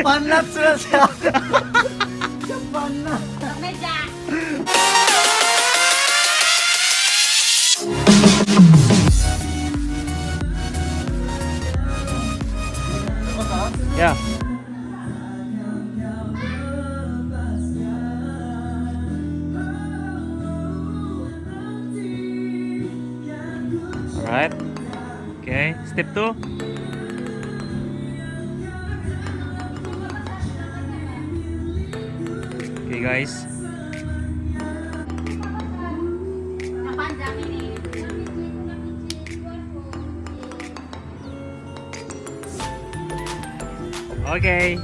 Panlat sila siya. Panlat. Medya. Yeah. Alright. Okay, step 2. Okay guys. Napanjang ini. Okay.